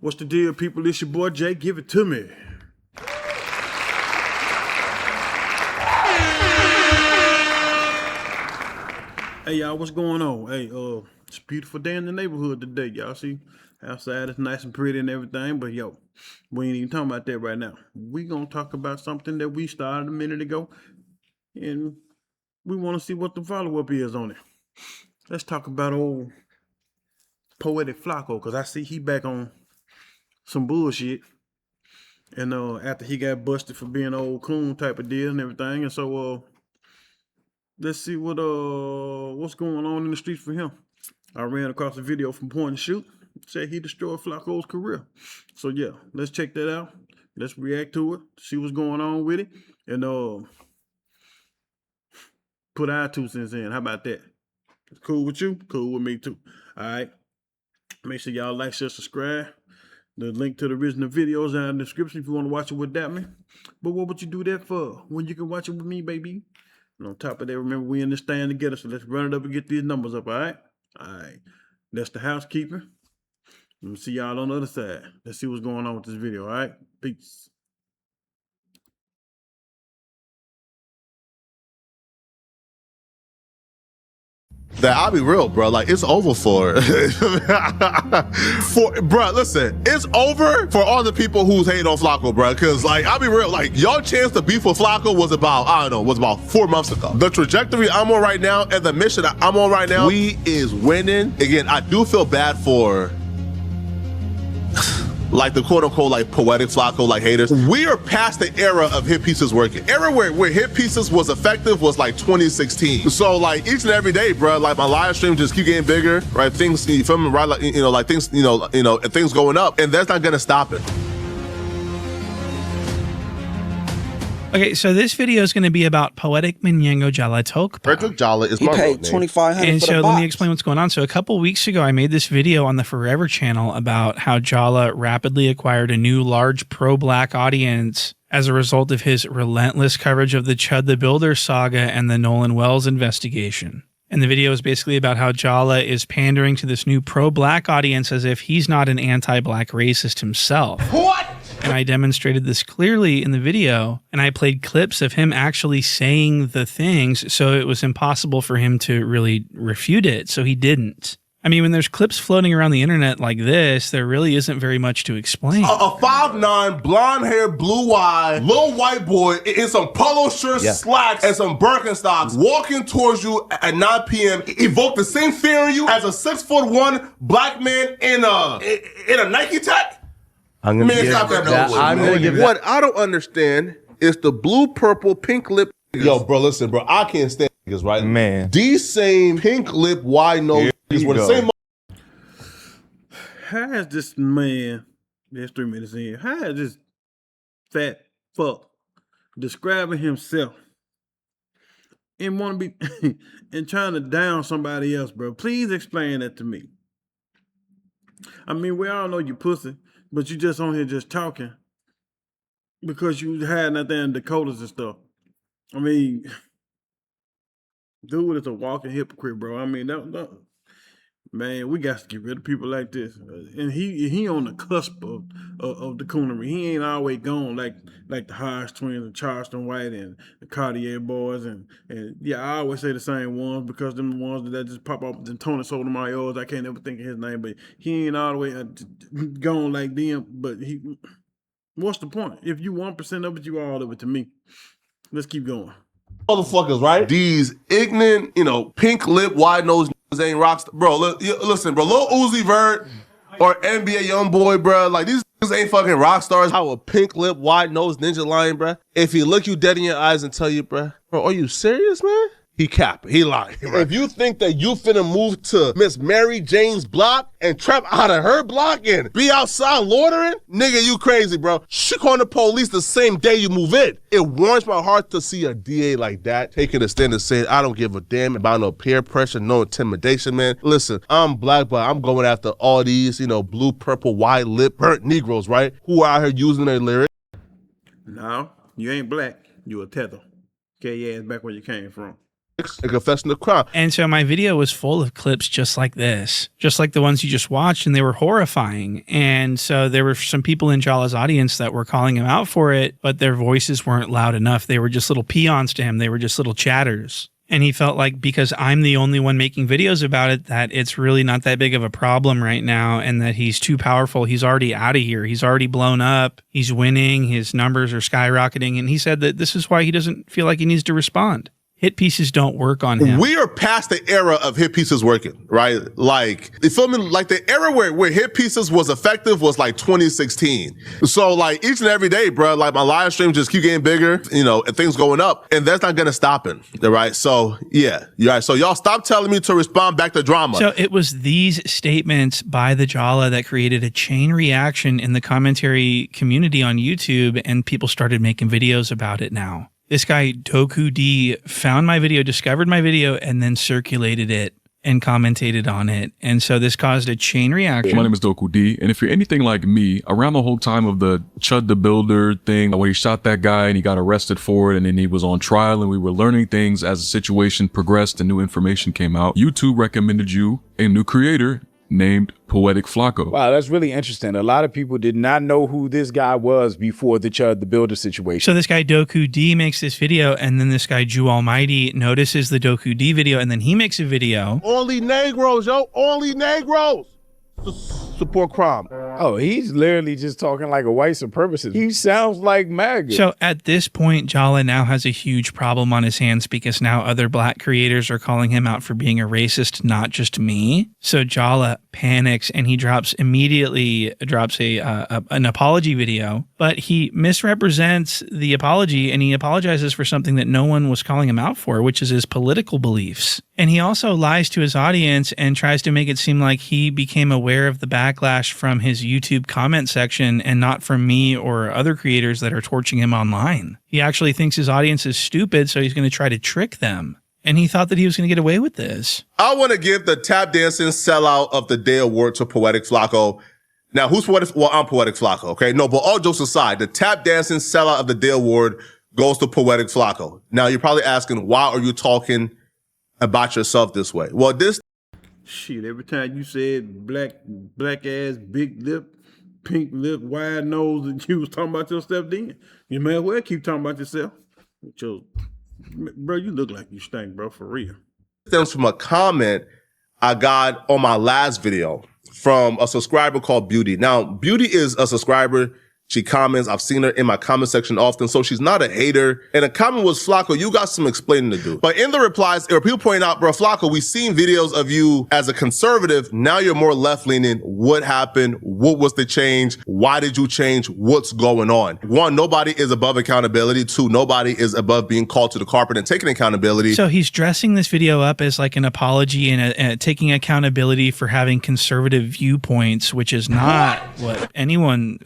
What's the deal, people? It's your boy Jay. Give it to me. Hey, y'all, what's going on? Hey, it's a beautiful day in the neighborhood today, y'all. See, outside it's nice and pretty and everything, but yo, we ain't even talking about that right now. We gonna talk about something that we started a minute ago, and we want to see what the follow-up is on it. Let's talk about old Poetic Flakko, because I see he back on some bullshit. And after he got busted for being an old coon type of deal and everything. And so let's see what's going on in the streets for him. I ran across a video from Point and Shoot. Said he destroyed Flakko's career. So yeah, let's check that out. Let's react to it, see what's going on with it, and put our 2 cents in. How about that? It's cool with you? Cool with me too. All right. Make sure y'all like, share, subscribe. The link to the original videos is in the description if you want to watch it without me. But what would you do that for when you can watch it with me, baby? And on top of that, remember, we in this stand together, so let's run it up and get these numbers up, all right? All right. That's the housekeeping. Let me see y'all on the other side. Let's see what's going on with this video, all right? Peace. That I'll be real, bro. Like, it's over for bro. Listen, it's over for all the people who's hating on Flakko, bro. Because, like, I'll be real. Like, your chance to beef with Flakko was about, I don't know, was about 4 months ago. The trajectory I'm on right now and the mission that I'm on right now, we is winning. Again, I do feel bad for like the quote unquote like poetic Flakko like haters. We are past the era of hit pieces working. Era where hit pieces was effective was like 2016. So like each and every day, bro, like my live stream just keep getting bigger, right? Things, you feel me, right? Like, you know, like things, things going up, and that's not gonna stop it. Okay, so this video is going to be about Poetic Minyengo Jala Tokpa. Frederick Jala is He my paid real name. $2,500 And for so the let me box. explain what's going on. So a couple weeks ago, I made this video on the Forever channel about how Jala rapidly acquired a new large pro-black audience as a result of his relentless coverage of the Chud the Builder saga and the Nolan Wells investigation. And the video is basically about how Jala is pandering to this new pro-black audience as if he's not an anti-black racist himself. What? And I demonstrated this clearly in the video, and I played clips of him actually saying the things, so it was impossible for him to really refute it, so he didn't. I mean, when there's clips floating around the internet like this, there really isn't very much to explain. A 5'9", blonde hair, blue eye, little white boy in some polo shirts, slacks, and some Birkenstocks walking towards you at 9 p.m. evoke the same fear in you as a 6'1" black man in a Nike Tech? I'm gonna give that. What I don't understand is the blue, purple, pink lip. Yo, bro, listen, bro, I can't stand niggas, right? Man. These same pink lip, wide nose niggas were the same. How is this man, there's 3 minutes in, how is this fat fuck describing himself and want to be and trying to down somebody else, bro? Please explain that to me. I mean, we all know you pussy, but you just on here just talking because you had nothing in Dakotas and stuff. I mean, dude is a walking hypocrite, bro. I mean, man, we got to get rid of people like this. And he on the cusp of the coonery. He ain't always gone like the Hodge twins and Charleston White and the Cartier boys and yeah, I always say the same ones because them the ones that just pop up. And Tony Sotomayor's, I can't ever think of his name, but he ain't all the way gone like them. But what's the point? If you 1% of it, you all of it to me. Let's keep going. Motherfuckers, right? These ignorant, pink lip, wide nose niggas ain't rocks. Bro, listen, bro, Lil Uzi Vert or NBA Youngboy, bro, like these niggas ain't fucking rock stars. How a pink lip, wide nose ninja lion, bro. If he look you dead in your eyes and tell you, bro, are you serious, man? He capping, he lying. Right? If you think that you finna move to Miss Mary Jane's block and trap out of her block and be outside loitering, nigga, you crazy, bro. She calling the police the same day you move in. It warms my heart to see a DA like that taking a stand and saying, I don't give a damn about no peer pressure, no intimidation, man. Listen, I'm black, but I'm going after all these, blue, purple, white lip, burnt Negroes, right? Who are out here using their lyrics. No, you ain't black. You a tether. Get your ass back where you came from. a confession of crime. And so my video was full of clips just like this, just like the ones you just watched, and they were horrifying. And so there were some people in Jala's audience that were calling him out for it, but their voices weren't loud enough. They were just little peons to him. They were just little chatters. And he felt like because I'm the only one making videos about it, that it's really not that big of a problem right now, and that he's too powerful. He's already out of here. He's already blown up. He's winning. His numbers are skyrocketing. And he said that this is why he doesn't feel like he needs to respond. Hit pieces don't work on him. We are past the era of hit pieces working, right? Like, you feel me? Like the era where hit pieces was effective was like 2016. So like each and every day, bro, like my live stream just keep getting bigger, you know, and things going up, and that's not gonna stop it, right? So yeah, you're right. So y'all stop telling me to respond back to drama. So it was these statements by the Jala that created a chain reaction in the commentary community on YouTube, and people started making videos about it now. This guy, Doku D, found my video, discovered my video, and then circulated it and commentated on it. And so this caused a chain reaction. My name is Doku D, and if you're anything like me, around the whole time of the Chud the Builder thing, where he shot that guy and he got arrested for it, and then he was on trial, and we were learning things as the situation progressed and new information came out, YouTube recommended you a new creator named Poetic Flakko. Wow, that's really interesting. A lot of people did not know who this guy was before the Chud the Builder situation. So this guy Doku D makes this video, and then this guy Jew Almighty notices the Doku D video, and then he makes a video. Only Negroes, yo, only Negroes support crime. Oh, he's literally just talking like a white supremacist. He sounds like MAGA. So at this point, Jala now has a huge problem on his hands because now other black creators are calling him out for being a racist, not just me. So Jala panics and he immediately drops an apology video, but he misrepresents the apology and he apologizes for something that no one was calling him out for, which is his political beliefs. And he also lies to his audience and tries to make it seem like he became aware of the backlash from his YouTube comment section and not from me or other creators that are torching him online. He actually thinks his audience is stupid, so he's going to try to trick them. And he thought that he was going to get away with this. I want to give the tap dancing sellout of the day award to Poetic Flakko. Now, who's Poetic? Well, I'm Poetic Flakko, okay? No, but all jokes aside, the tap dancing sellout of the day award goes to Poetic Flakko. Now, you're probably asking, why are you talking about yourself this way? Well, this shit, every time you said black ass, big lip, pink lip, wide nose, and you was talking about yourself then, you may as well keep talking about yourself. Bro, you look like you stink, bro, for real. Stems from a comment I got on my last video from a subscriber called Beauty. Now, Beauty is a subscriber. She comments. I've seen her in my comment section often, so she's not a hater. And the comment was, Flakko, you got some explaining to do. But in the replies, there were people pointing out, bro, Flakko, we've seen videos of you as a conservative. Now you're more left-leaning. What happened? What was the change? Why did you change? What's going on? One, nobody is above accountability. Two, nobody is above being called to the carpet and taking accountability. So he's dressing this video up as like an apology and taking accountability for having conservative viewpoints, which is not what anyone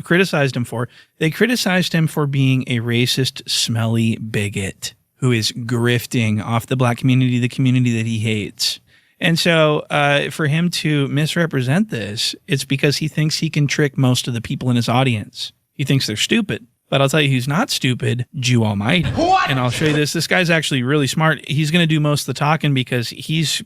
criticized him for. They criticized him for being a racist, smelly bigot who is grifting off the black community, the community that he hates. And so for him to misrepresent this, it's because he thinks he can trick most of the people in his audience. He thinks they're stupid. But I'll tell you who's not stupid, Jew Almighty. What? And I'll show you this. This guy's actually really smart. He's going to do most of the talking because he's,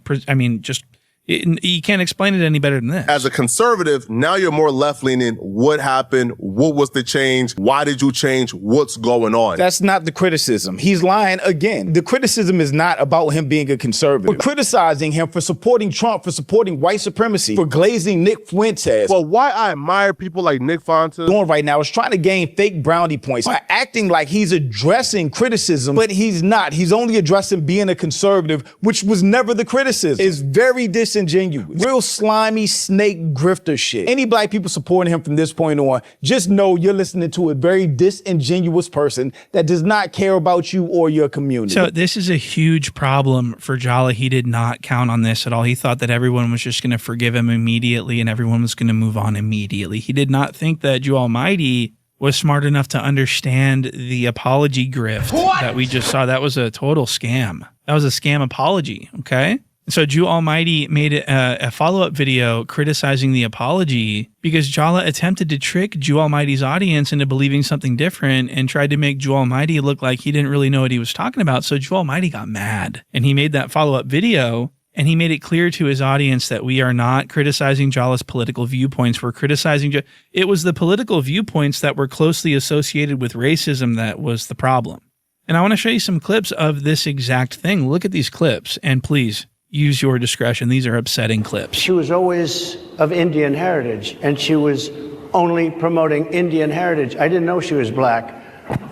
you can't explain it any better than this. As a conservative, now you're more left-leaning. What happened? What was the change? Why did you change? What's going on? That's not the criticism. He's lying again. The criticism is not about him being a conservative. We're criticizing him for supporting Trump, for supporting white supremacy, for glazing Nick Fuentes. Well, why I admire people like Nick Fuentes doing right now is trying to gain fake brownie points by acting like he's addressing criticism, but he's not. He's only addressing being a conservative, which was never the criticism. It's very disingenuous. Real slimy snake grifter shit. Any black people supporting him from this point on, just know you're listening to a very disingenuous person that does not care about you or your community. So this is a huge problem for Jala. He did not count on this at all. He thought that everyone was just going to forgive him immediately and everyone was going to move on immediately. He did not think that Jew Almighty was smart enough to understand the apology grift that we just saw. That was a total scam. That was a scam apology, okay? So Jew Almighty made a follow-up video criticizing the apology because Jala attempted to trick Jew Almighty's audience into believing something different and tried to make Jew Almighty look like he didn't really know what he was talking about. So Jew Almighty got mad and he made that follow-up video and he made it clear to his audience that we are not criticizing Jala's political viewpoints. We're criticizing, it was the political viewpoints that were closely associated with racism that was the problem. And I want to show you some clips of this exact thing. Look at these clips and please, use your discretion. These are upsetting clips. She was always of Indian heritage, and she was only promoting Indian heritage. I didn't know she was black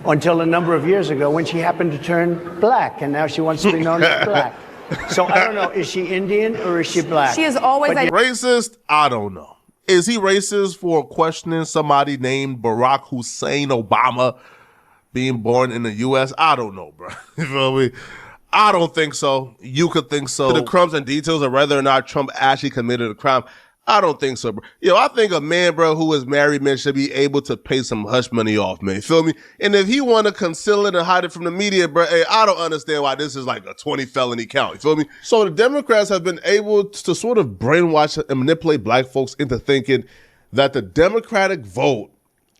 until a number of years ago when she happened to turn black, and now she wants to be known as black. So I don't know, is she Indian or is she black? She is always racist. I don't know. Is he racist for questioning somebody named Barack Hussein Obama being born in the U.S.? I don't know, bro. You feel me? I don't think so. You could think so. The crumbs and details of whether or not Trump actually committed a crime, I don't think so, bro. I think a man, bro, who is married, man, should be able to pay some hush money off, man. You feel me? And if he want to conceal it and hide it from the media, bro, hey, I don't understand why this is like a 20 felony count. You feel me? So the Democrats have been able to sort of brainwash and manipulate black folks into thinking that the Democratic vote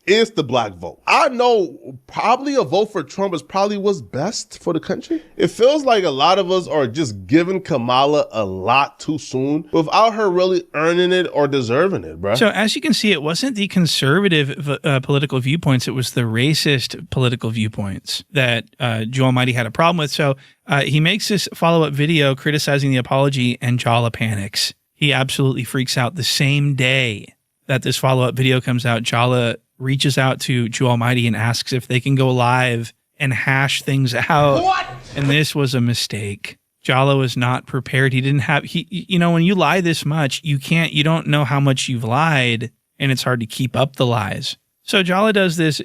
is the black vote. I know probably a vote for Trump is probably what's best for the country. It feels like a lot of us are just giving Kamala a lot too soon without her really earning it or deserving it, bro. So as you can see, it wasn't the conservative political viewpoints. It was the racist political viewpoints that Jew Almighty had a problem with. So he makes this follow-up video criticizing the apology and Jala panics. He absolutely freaks out the same day that this follow-up video comes out. Jala reaches out to Jew Almighty and asks if they can go live and hash things out. What? And this was a mistake. Jala was not prepared. He didn't have, when you lie this much, you don't know how much you've lied, and it's hard to keep up the lies. So Jala does this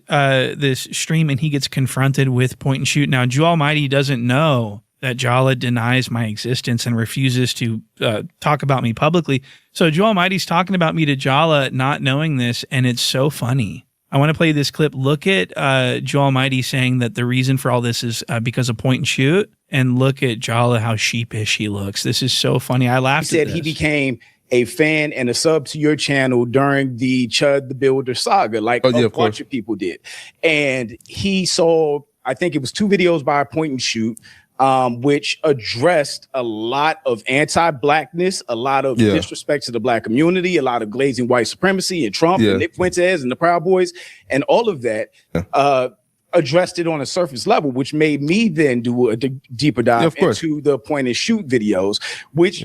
stream and he gets confronted with point and shoot. Now, Jew Almighty doesn't know that Jala denies my existence and refuses to talk about me publicly. So Jew Almighty's talking about me to Jala, not knowing this, and it's so funny. I want to play this clip. Look at Jew Almighty saying that the reason for all this is because of point and shoot, and look at Jala, how sheepish he looks. This is so funny. I laughed at this. He said he became a fan and a sub to your channel during the Chud the Builder saga, like a bunch of people did. And he saw, I think it was 2 videos by Point and Shoot, which addressed a lot of anti-blackness, a lot of disrespect to the black community, a lot of glazing white supremacy and Trump and Nick Fuentes and the Proud Boys, and all of that addressed it on a surface level, which made me then do a deeper dive into the Point and Shoot videos, which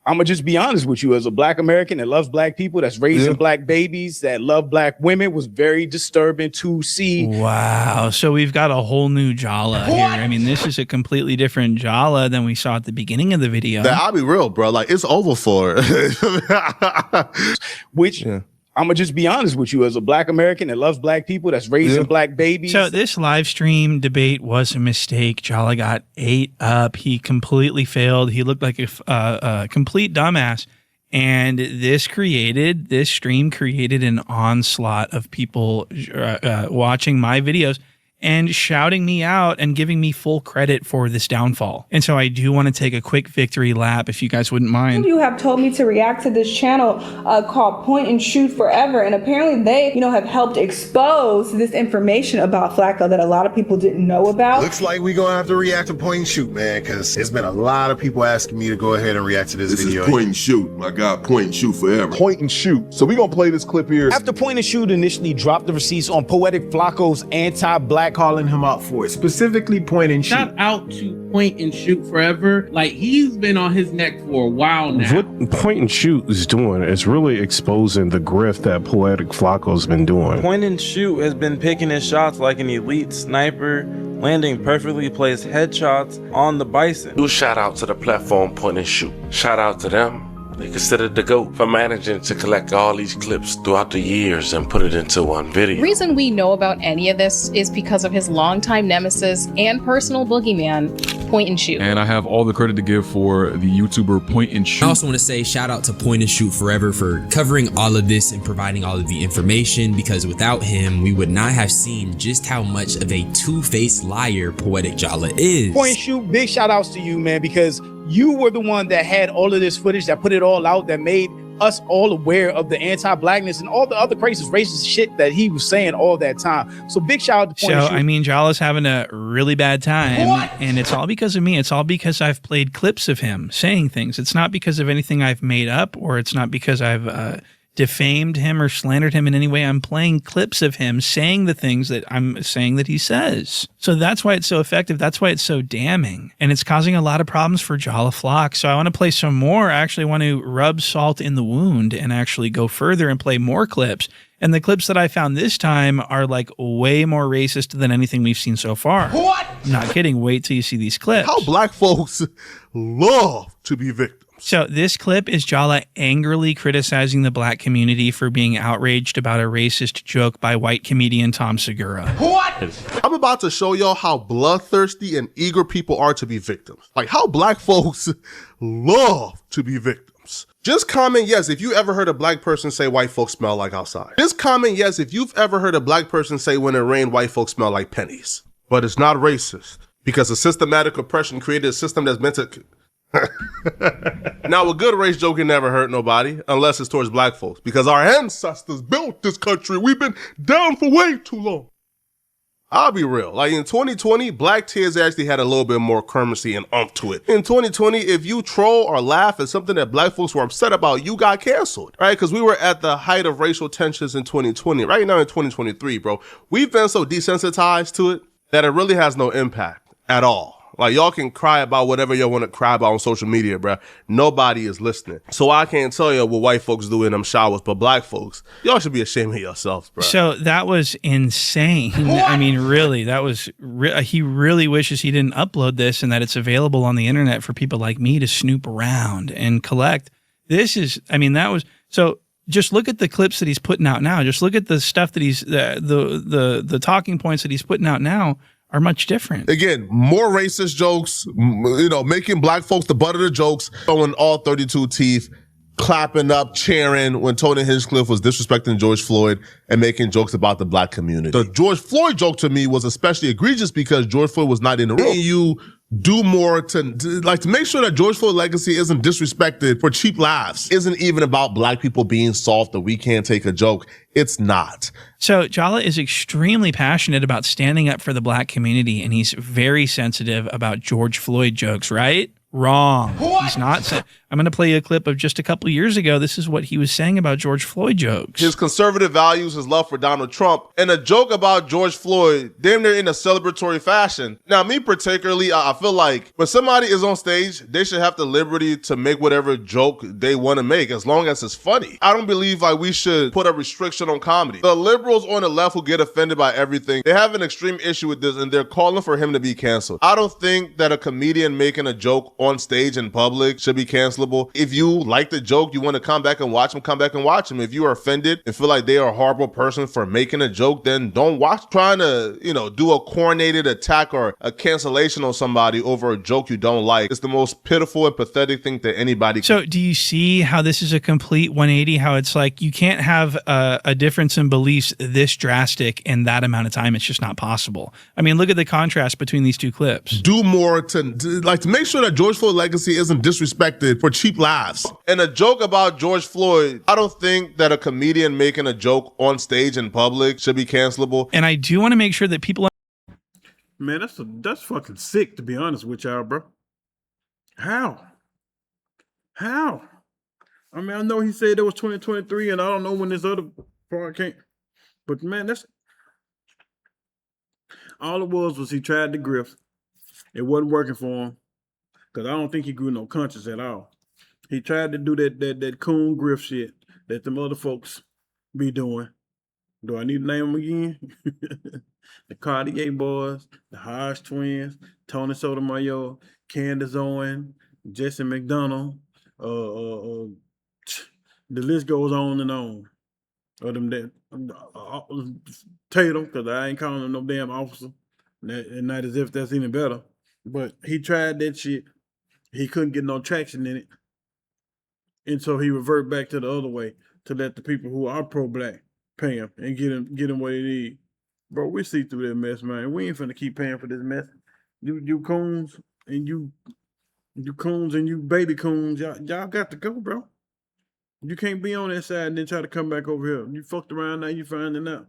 I'm gonna just be honest with you, as a black American that loves black people, that's raising black babies, that love black women, was very disturbing to see. Wow. So we've got a whole new Jala here. I mean, this is a completely different Jala than we saw at the beginning of the video. I'll be real, bro. Like, it's over for it. Which I'm gonna just be honest with you, as a black American that loves black people, that's raising black babies. So this live stream debate was a mistake. Jala got ate up. He completely failed. He looked like a complete dumbass. And this stream created an onslaught of people watching my videos and shouting me out and giving me full credit for this downfall. And so I do want to take a quick victory lap, if you guys wouldn't mind. You have told me to react to this channel called Point and Shoot Forever, and apparently they, have helped expose this information about Flakko that a lot of people didn't know about. Looks like we're gonna have to react to Point and Shoot, man, because there's been a lot of people asking me to go ahead and react to this video. This is Point and Shoot. My God, Point and Shoot Forever. Point and Shoot. So we're gonna play this clip here. After Point and Shoot initially dropped the receipts on Poetic Flakko's anti-black, calling him out for it, specifically Point and Shoot. Shout out to Point and Shoot Forever. Like, he's been on his neck for a while now. What Point and Shoot is doing is really exposing the grift that Poetic Flakko's been doing. Point and Shoot has been picking his shots like an elite sniper, landing perfectly placed headshots on the bison. Do shout out to the platform Point and Shoot. Shout out to them. They considered the GOAT for managing to collect all these clips throughout the years and put it into one video. The reason we know about any of this is because of his longtime nemesis and personal boogeyman, Point and Shoot. And I have all the credit to give for the YouTuber Point and Shoot. I also want to say shout out to Point and Shoot Forever for covering all of this and providing all of the information, because without him, we would not have seen just how much of a two-faced liar Poetic Jala is. Point and Shoot, big shout outs to you, man, because you were the one that had all of this footage, that put it all out, that made us all aware of the anti-blackness and all the other racist shit that he was saying all that time. So big shout out to Point and Shoot. I mean, Jala's having a really bad time, and it's all because of me. It's all because I've played clips of him saying things. It's not because of anything I've made up, or it's not because I've defamed him or slandered him in any way. I'm playing clips of him saying the things that I'm saying that he says. So that's why it's so effective. That's why it's so damning. And it's causing a lot of problems for Jala Flock. So I want to play some more. I actually want to rub salt in the wound and actually go further and play more clips. And the clips that I found this time are like way more racist than anything we've seen so far. What? Not kidding. Wait till you see these clips. How black folks love to be victims. So this clip is Jala angrily criticizing the black community for being outraged about a racist joke by white comedian Tom Segura. What? I'm about to show y'all how bloodthirsty and eager people are to be victims. Like how black folks love to be victims. Just comment yes if you ever heard a black person say white folks smell like outside. Just comment yes if you've ever heard a black person say when it rained white folks smell like pennies. But it's not racist because the systematic oppression created a system that's meant to... Now, a good race joke can never hurt nobody unless it's towards black folks because our ancestors built this country. We've been down for way too long. I'll be real. Like in 2020, black tears actually had a little bit more currency and umph to it. In 2020, if you troll or laugh at something that black folks were upset about, you got canceled, right? Because we were at the height of racial tensions in 2020. Right now in 2023, bro, we've been so desensitized to it that it really has no impact at all. Like, y'all can cry about whatever y'all want to cry about on social media, bruh. Nobody is listening. So I can't tell you what white folks do in them showers, but black folks, y'all should be ashamed of yourselves, bruh. So that was insane. What? I mean, really, that was, he really wishes he didn't upload this and that it's available on the internet for people like me to snoop around and collect. This is, I mean, that was, so just look at the clips that he's putting out now. Just look at the stuff that he's, the talking points that he's putting out now are much different. Again, more racist jokes, you know, making black folks the butt of the jokes, showing all 32 teeth, clapping up, cheering when Tony Hinchcliffe was disrespecting George Floyd and making jokes about the black community. The George Floyd joke to me was especially egregious because George Floyd was not in the room. And you do more to make sure that George Floyd's legacy isn't disrespected for cheap laughs. Isn't even about black people being soft or we can't take a joke. It's not. So Jala is extremely passionate about standing up for the black community, and he's very sensitive about George Floyd jokes, right? Wrong. What? He's not. I'm going to play you a clip of just a couple years ago. This is what he was saying about George Floyd jokes. His conservative values, his love for Donald Trump, and a joke about George Floyd, damn near in a celebratory fashion. Now, me particularly, I feel like when somebody is on stage, they should have the liberty to make whatever joke they want to make, as long as it's funny. I don't believe like we should put a restriction on comedy. The liberals on the left who get offended by everything, they have an extreme issue with this, and they're calling for him to be canceled. I don't think that a comedian making a joke on stage in public should be cancelable. If you like the joke, you want to come back and watch him, come back and watch him. If you are offended and feel like they are a horrible person for making a joke, then don't watch. Trying to, you know, do a coordinated attack or a cancellation on somebody over a joke you don't like. It's the most pitiful and pathetic thing that anybody can. So do you see how this is a complete 180? How it's like you can't have a difference in beliefs this drastic in that amount of time. It's just not possible. I mean, look at the contrast between these two clips. Do more to make sure that George Floyd's legacy isn't disrespected for cheap laughs. And a joke about George Floyd, I don't think that a comedian making a joke on stage in public should be cancelable. And I do want to make sure that people... Man, that's fucking sick, to be honest with y'all, bro. How? I mean, I know he said it was 2023, and I don't know when this other part came. But man, that's... All it was he tried to grift. It wasn't working for him. Because I don't think he grew no conscience at all. He tried to do that coon grift shit that them other folks be doing. Do I need to name them again? The Cartier Boys, the Hodge Twins, Tony Sotomayor, Candace Owen, Jesse McDonald, the list goes on and on. Or them Tatum, because I ain't calling him no damn officer. And not as if that's any better. But he tried that shit. He couldn't get no traction in it. And so he reverted back to the other way to let the people who are pro-black pay him and get him what he need. Bro, we see through that mess, man. We ain't finna keep paying for this mess. You coons and you coons and you baby coons, y'all got to go, bro. You can't be on that side and then try to come back over here. You fucked around, now you finding out.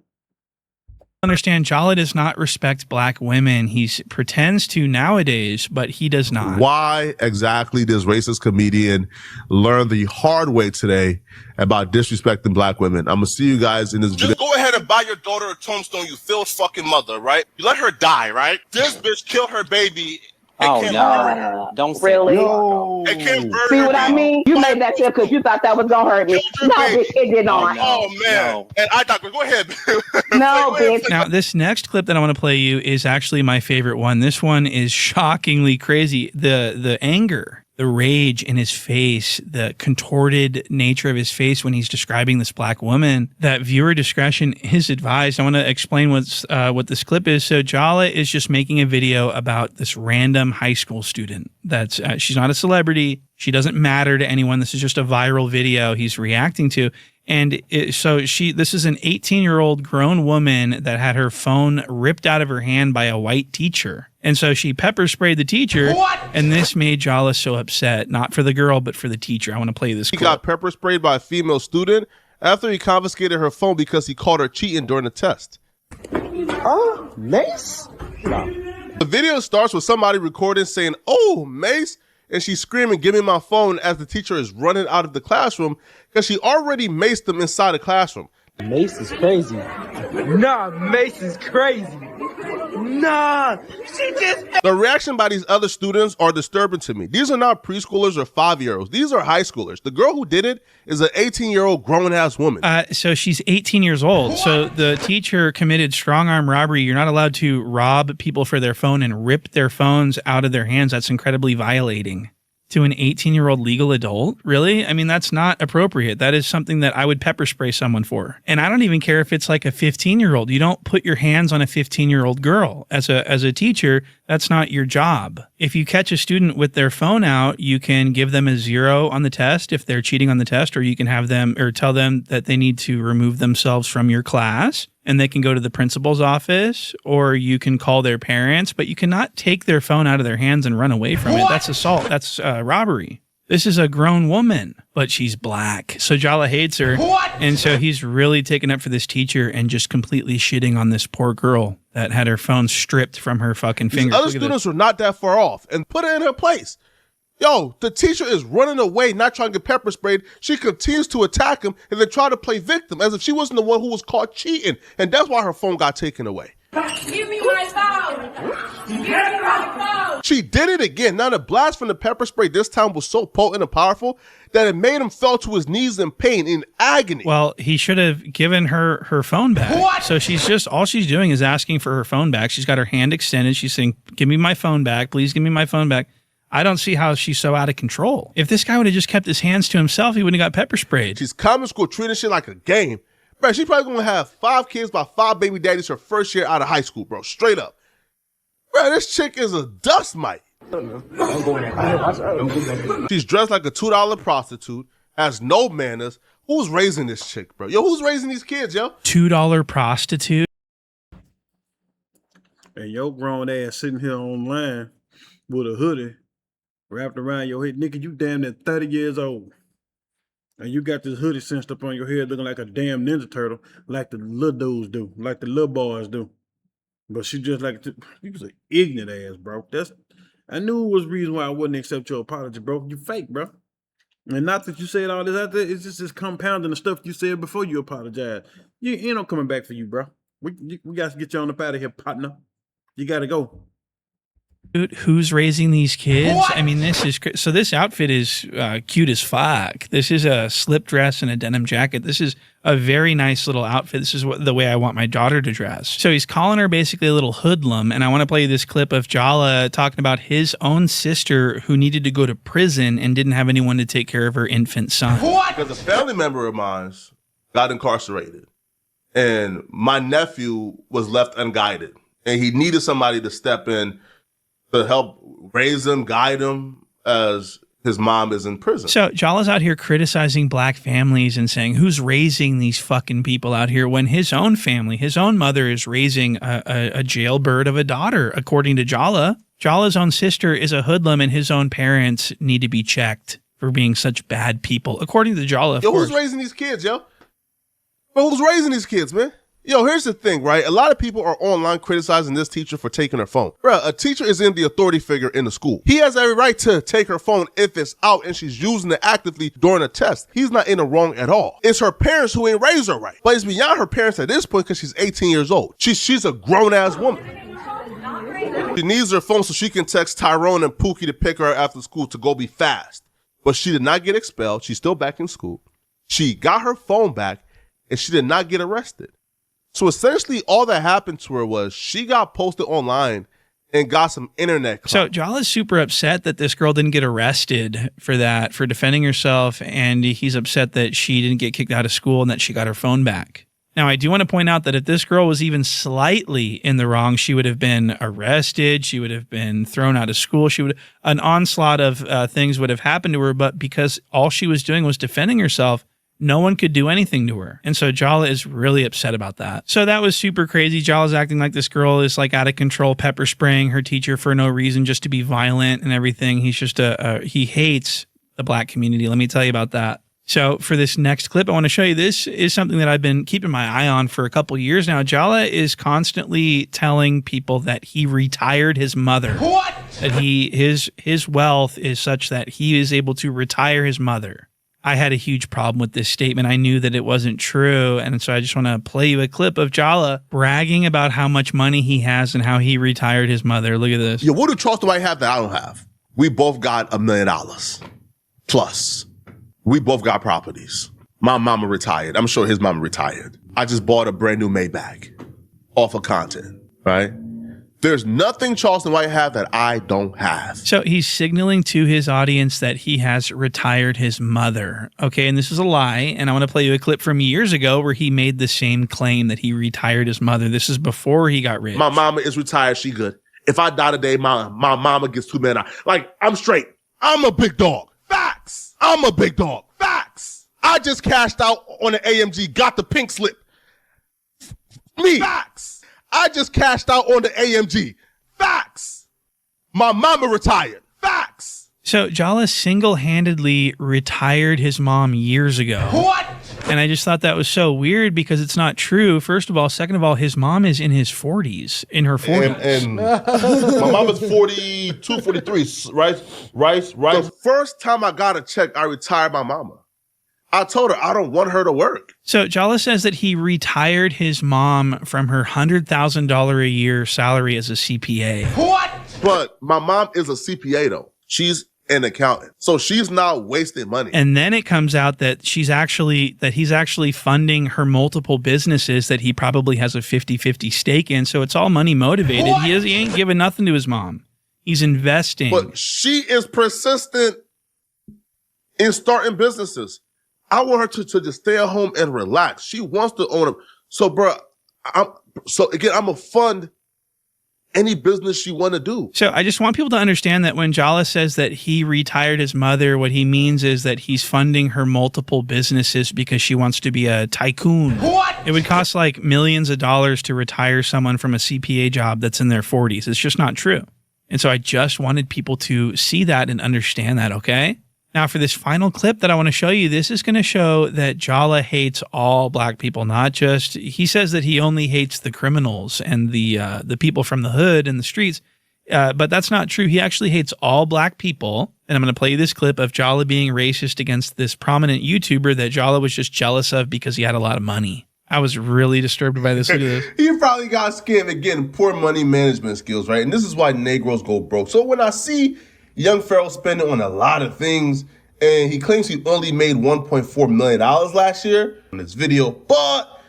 Understand, Jala does not respect black women. He pretends to nowadays, but he does not. Why exactly does racist comedian learn the hard way today about disrespecting black women? I'm gonna see you guys in this video. Just go ahead and buy your daughter a tombstone, you filth fucking mother, right? You let her die, right? This bitch killed her baby. Oh no! Don't really. And can't burn See her what I baby. mean? You made that tip because you thought that was gonna hurt me. No, bitch, it did not. Oh man! And I thought, go ahead. No, bitch. Now, this next clip that I want to play you is actually my favorite one. This one is shockingly crazy. The anger, the rage in his face, the contorted nature of his face when he's describing this black woman, that viewer discretion is advised. I want to explain what this clip is. So Jala is just making a video about this random high school student. That's she's not a celebrity. She doesn't matter to anyone. This is just a viral video he's reacting to. And this is an 18-year-old grown woman that had her phone ripped out of her hand by a white teacher. And so she pepper sprayed the teacher. What? And this made Jala so upset, not for the girl, but for the teacher. I want to play this clip. He got pepper sprayed by a female student after he confiscated her phone because he caught her cheating during the test. Oh, Mace? No. The video starts with somebody recording saying, "Oh, Mace," and she's screaming, "Give me my phone," as the teacher is running out of the classroom because she already maced them inside the classroom. Mace is crazy. Nah, Mace is crazy. Nah, she just... The reaction by these other students are disturbing to me. These are not preschoolers or 5-year-olds. These are high schoolers. The girl who did it is an 18-year-old grown-ass woman. So she's 18 years old. What? So the teacher committed strong-arm robbery. You're not allowed to rob people for their phone and rip their phones out of their hands. That's incredibly violating. To an 18-year-old legal adult? Really? I mean, that's not appropriate. That is something that I would pepper spray someone for. And I don't even care if it's like a 15-year-old. You don't put your hands on a 15-year-old girl. As a teacher, that's not your job. If you catch a student with their phone out, you can give them a 0 on the test if they're cheating on the test, or you can have them or tell them that they need to remove themselves from your class. And they can go to the principal's office, or you can call their parents, but you cannot take their phone out of their hands and run away from it. That's assault. That's robbery. This is a grown woman, but she's black. So Jala hates her. What? And so he's really taken up for this teacher and just completely shitting on this poor girl that had her phone stripped from her fucking fingers. These other students were not that far off and put her in her place. Yo, the teacher is running away, not trying to get pepper sprayed. She continues to attack him and then try to play victim as if she wasn't the one who was caught cheating. And that's why her phone got taken away. Give me my phone! Give me my phone! She did it again. Now the blast from the pepper spray this time was so potent and powerful that it made him fall to his knees in pain, in agony. Well, he should have given her phone back. What? So all she's doing is asking for her phone back. She's got her hand extended. She's saying, "Give me my phone back. Please give me my phone back." I don't see how she's so out of control. If this guy would have just kept his hands to himself, he wouldn't have got pepper sprayed. She's common school treating shit like a game. Bro, she's probably going to have 5 kids by 5 baby daddies her first year out of high school, bro. Straight up. Bro, this chick is a dust mite. She's dressed like a $2 prostitute, has no manners. Who's raising this chick, bro? Yo, who's raising these kids, yo? $2 prostitute? And your grown ass sitting here online with a hoodie wrapped around your head. Nigga, you damn near 30 years old. And you got this hoodie cinched up on your head looking like a damn Ninja Turtle, like the little dudes do, like the little boys do. But she just like, you was an ignorant ass, bro. I knew it was the reason why I wouldn't accept your apology, bro. You fake, bro. And not that you said all this out there, it's just this compounding the stuff you said before you apologize. You ain't no coming back for you, bro. We got to get you on up out of here, partner. You got to go. Dude, who's raising these kids? What? I mean, so this outfit is cute as fuck. This is a slip dress and a denim jacket. This is a very nice little outfit. This is the way I want my daughter to dress. So he's calling her basically a little hoodlum. And I want to play this clip of Jala talking about his own sister who needed to go to prison and didn't have anyone to take care of her infant son. What? Because a family member of mine got incarcerated. And my nephew was left unguided. And he needed somebody to step in to help raise him, guide him as his mom is in prison. So Jala's out here criticizing black families and saying, who's raising these fucking people out here, when his own family, his own mother is raising a jailbird of a daughter, according to Jala. Jala's own sister is a hoodlum, and his own parents need to be checked for being such bad people, according to Jala. Yo, who's raising these kids, yo? But who's raising these kids, man? Yo, here's the thing, right? A lot of people are online criticizing this teacher for taking her phone. Bruh, a teacher is in the authority figure in the school. He has every right to take her phone if it's out and she's using it actively during a test. He's not in the wrong at all. It's her parents who ain't raised her right. But it's beyond her parents at this point because she's 18 years old. She's a grown-ass woman. She needs her phone so she can text Tyrone and Pookie to pick her after school to go be fast. But she did not get expelled. She's still back in school. She got her phone back and she did not get arrested. So essentially all that happened to her was she got posted online and got some internet clout. So Jala's super upset that this girl didn't get arrested for that, for defending herself, and he's upset that she didn't get kicked out of school and that she got her phone back. Now, I do want to point out that if this girl was even slightly in the wrong, she would have been arrested. She would have been thrown out of school. An onslaught of things would have happened to her, but because all she was doing was defending herself, no one could do anything to her. And so Jala is really upset about that. So that was super crazy. Jala's acting like this girl is like out of control, pepper spraying her teacher for no reason, just to be violent and everything. He's just he hates the black community. Let me tell you about that. So for this next clip, I want to show you, this is something that I've been keeping my eye on for a couple years now. Jala is constantly telling people that he retired his mother. What? That his wealth is such that he is able to retire his mother. I had a huge problem with this statement. I knew that it wasn't true. And so I just want to play you a clip of Jala bragging about how much money he has and how he retired his mother. Look at this. Yo, what do Charleston White have that I don't have? We both got $1 million plus. We both got properties. My mama retired. I'm sure his mama retired. I just bought a brand new Maybach off of content, right? There's nothing Charleston White have that I don't have. So he's signaling to his audience that he has retired his mother. Okay, and this is a lie. And I want to play you a clip from years ago where he made the same claim that he retired his mother. This is before he got rich. My mama is retired. She good. If I die today, my mama gets $2 million. Like, I'm straight. I'm a big dog. Facts. I'm a big dog. Facts. I just cashed out on the AMG, got the pink slip. Me. Facts. I just cashed out on the AMG. Facts. My mama retired. Facts. So Jala single-handedly retired his mom years ago. What? And I just thought that was so weird because it's not true. First of all. Second of all, his mom is in his 40s, in her 40s. And my mama's 42, 43, right? The first time I got a check, I retired my mama. I told her I don't want her to work. So Jala says that he retired his mom from her $100,000 a year salary as a CPA. What? But my mom is a CPA though. She's an accountant. So she's not wasting money. And then it comes out that he's actually funding her multiple businesses that he probably has a 50-50 stake in. So it's all money motivated. What? He ain't giving nothing to his mom. He's investing. But she is persistent in starting businesses. I want her to just stay at home and relax. She wants to own them. So, bro, I'm going to fund any business she want to do. So I just want people to understand that when Jala says that he retired his mother, what he means is that he's funding her multiple businesses because she wants to be a tycoon. What? It would cost like millions of dollars to retire someone from a CPA job that's in their 40s. It's just not true. And so I just wanted people to see that and understand that, okay? Now, for this final clip that I want to show you, this is going to show that Jala hates all black people, not just, he says that he only hates the criminals and the people from the hood and the streets, but that's not true. He actually hates all black people, and I'm going to play you this clip of Jala being racist against this prominent YouTuber that Jala was just jealous of because he had a lot of money. I was really disturbed by this. Look at this. He probably got scammed again, poor money management skills, right? And this is why Negroes go broke. So when I see Young Pharaoh spending on a lot of things, and he claims he only made $1.4 million last year in this video, but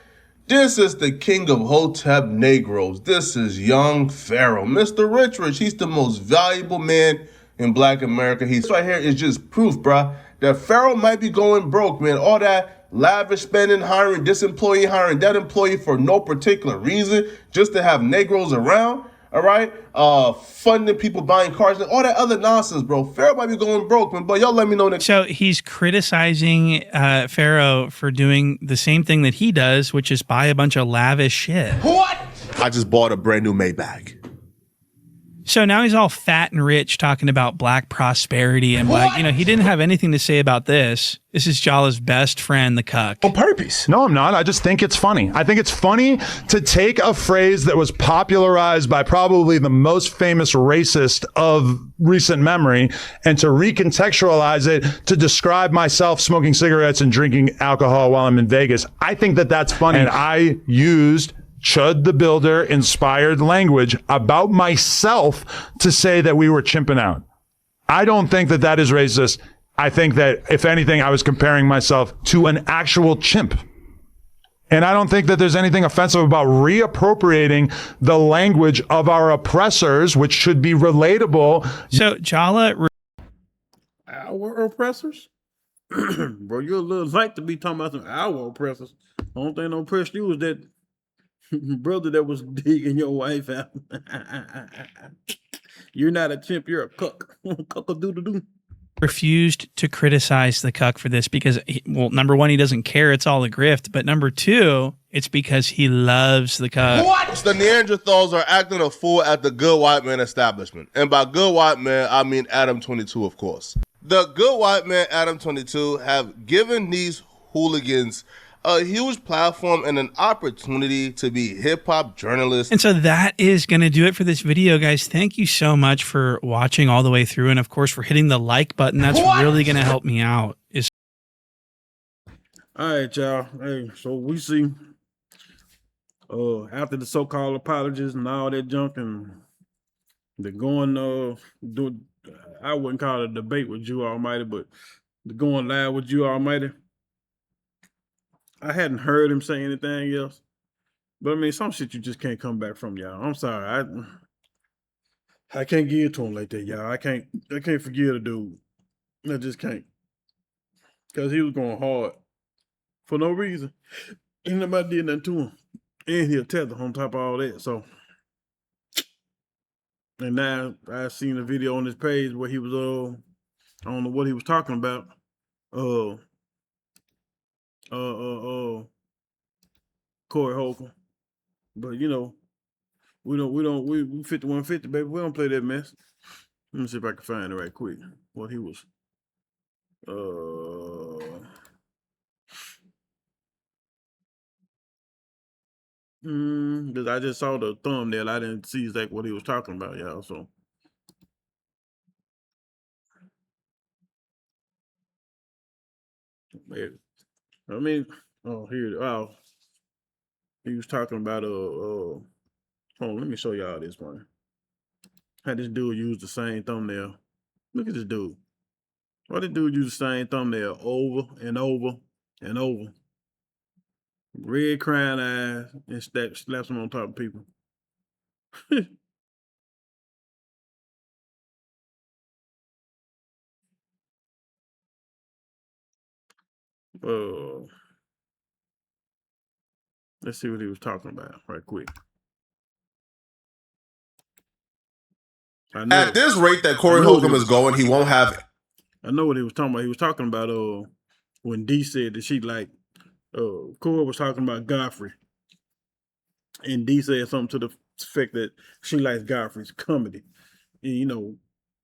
this is the king of Hotep Negroes. This is Young Pharaoh, Mr. Rich. He's the most valuable man in Black America. This right here is just proof, bruh, that Pharaoh might be going broke, man. All that lavish spending, hiring this employee, hiring that employee for no particular reason, just to have Negroes around. all right? Funding people buying cars and all that other nonsense, bro. Pharaoh might be going broke, man, but y'all let me know next. So he's criticizing Pharaoh for doing the same thing that he does, which is buy a bunch of lavish shit. What? I just bought a brand new Maybach. So now he's all fat and rich talking about black prosperity and black, he didn't have anything to say about this. This is Jala's best friend, the cuck. On purpose. No, I'm not. I just think it's funny. I think it's funny to take a phrase that was popularized by probably the most famous racist of recent memory and to recontextualize it to describe myself smoking cigarettes and drinking alcohol while I'm in Vegas. I think that that's funny. And I used Chud the Builder inspired language about myself to say that we were chimping out. I don't think that that is racist. I think that, if anything, I was comparing myself to an actual chimp. And I don't think that there's anything offensive about reappropriating the language of our oppressors, which should be relatable. So Jala... Our oppressors? Bro, you're a little light to be talking about some our oppressors. The only thing that oppressed you was that brother that was digging your wife out. You're not a chimp, you're a cuck. Cuck-a-doodle-doo. Refused to criticize the cuck for this because, number one, he doesn't care. It's all a grift. But number two, it's because he loves the cuck. What? The Neanderthals are acting a fool at the Good White Man establishment. And by Good White Man, I mean Adam 22, of course. The Good White Man, Adam 22, have given these hooligans a huge platform and an opportunity to be hip-hop journalists. And so that is going to do it for this video, guys. Thank you so much for watching all the way through. And, of course, for hitting the like button. That's really going to help me out. All right, y'all. Hey, so we see after the so-called apologies and all that junk and they're going do I wouldn't call it a debate with you Almighty, but they're going live with you Almighty. I hadn't heard him say anything else. But I mean, some shit you just can't come back from, y'all. I'm sorry. I can't give it to him like that, y'all. I can't forgive the dude. I just can't. Because he was going hard for no reason. Ain't nobody did nothing to him. And he'll tether on top of all that. So, and now I seen a video on his page where he was I don't know what he was talking about. Corey Holcomb. But we 5150, baby. We don't play that mess. Let me see if I can find it right quick. What he was because I just saw the thumbnail. I didn't see exactly what he was talking about, y'all. So I mean, he was talking about hold on, let me show y'all this one. Had this dude use the same thumbnail. Look at this dude. Why did dude use the same thumbnail over and over and over? Red crying eyes and slaps them on top of people. Let's see what he was talking about right quick. At this rate that Corey Holcomb is going, he won't have. I know what he was talking about. He was talking about when D said that she like Corey was talking about Godfrey, and D said something to the effect that she likes Godfrey's comedy. And,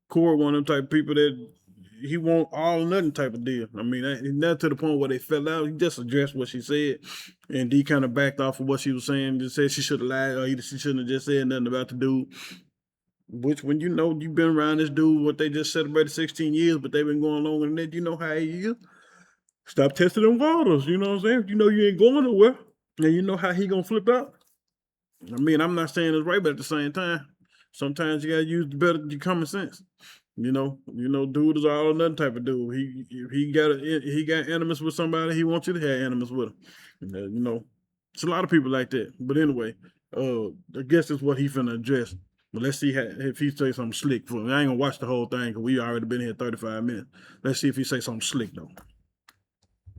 Corey one of them type of people that he want all or nothing type of deal. I mean, not to the point where they fell out. He just addressed what she said, and D kind of backed off of what she was saying. Just said she should have lied, or either she shouldn't have just said nothing about the dude. Which, when you've been around this dude, what they just celebrated 16 years, but they've been going longer than that, you know how he is. Stop testing them waters, you know what I'm saying? You know you ain't going nowhere, and you know how he gonna flip out. I mean, I'm not saying it's right, but at the same time, sometimes you gotta use your common sense. Dude is all or nothing type of dude. He got animus with somebody, he wants you to have animus with him. It's a lot of people like that. But anyway, I guess that's what he finna address. But let's see if he say something slick for me. I ain't gonna watch the whole thing because we already been here 35 minutes. Let's see if he say something slick though.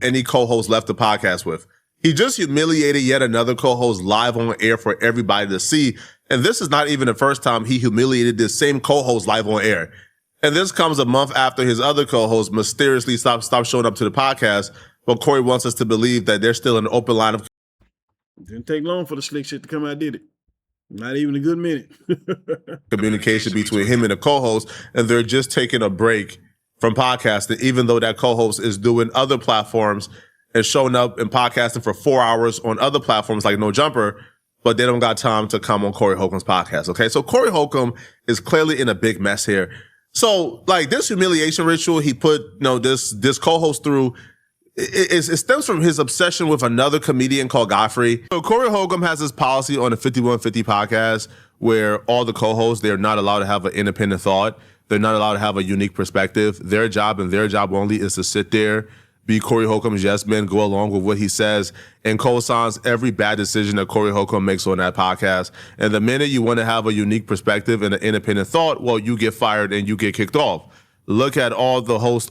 Any co-host left the podcast with, He just humiliated yet another co-host live on air for everybody to see. And this is not even the first time he humiliated this same co-host live on air. And this comes a month after his other co-host mysteriously stopped showing up to the podcast. But Corey wants us to believe that there's still an open line of... Didn't take long for the slick shit to come out, did it? Not even a good minute. communication between him and the co-host, and they're just taking a break from podcasting, even though that co-host is doing other platforms and showing up and podcasting for 4 hours on other platforms like No Jumper, but they don't got time to come on Corey Holcomb's podcast. Okay, so Corey Holcomb is clearly in a big mess here. So, like, this humiliation ritual he put, this co-host through, it stems from his obsession with another comedian called Godfrey. So Corey Holcomb has this policy on the 5150 podcast where all the co-hosts, they're not allowed to have an independent thought. They're not allowed to have a unique perspective. Their job and their job only is to sit there, be Corey Holcomb's yes man, go along with what he says, and co-signs every bad decision that Corey Holcomb makes on that podcast. And the minute you want to have a unique perspective and an independent thought, well, you get fired and you get kicked off. Look at all the hosts.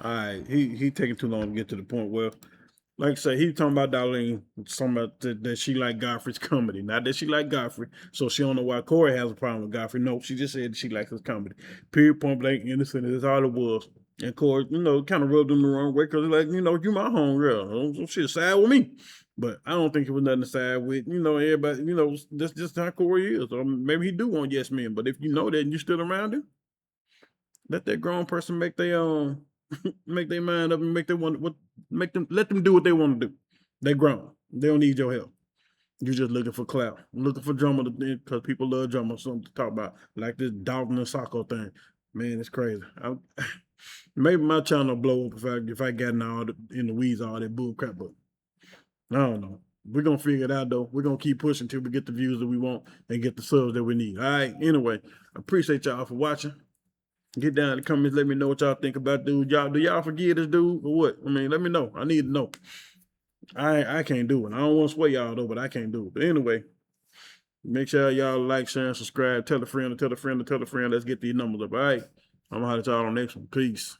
All right, he taking too long to get to the point. Well, like I say, he talking about Darlene, talking about that she like Godfrey's comedy. Not that she like Godfrey, so she don't know why Corey has a problem with Godfrey. No, she just said she likes his comedy. Period, point blank, innocent. That's all it was. And Corey, kind of rubbed him the wrong way because like, you my homegirl. Don't shit side with me. But I don't think it was nothing to side with. Everybody, that's just how Corey is. Or maybe he do want yes men. But if you know that and you still around him, let that grown person make their make their mind up and let them do what they want to do. They grown. They don't need your help. You're just looking for clout. Looking for drama because people love drama. Something to talk about. Like this Dalton and Sacco thing. Man, it's crazy. Maybe my channel blow up if I got in the weeds all that bull crap, but I don't know. We're gonna figure it out though. We're gonna keep pushing till we get the views that we want and get the subs that we need. All right. Anyway, I appreciate y'all for watching. Get down in the comments. Let me know what y'all think about dude. Do y'all forgive this dude or what? I mean, let me know. I need to know. I can't do it. I don't want to sway y'all though, but I can't do it. But anyway, make sure y'all like, share, and subscribe. Tell a friend, tell a friend, tell a friend. Let's get these numbers up. All right. I'm gonna holler at y'all on the next one. Peace.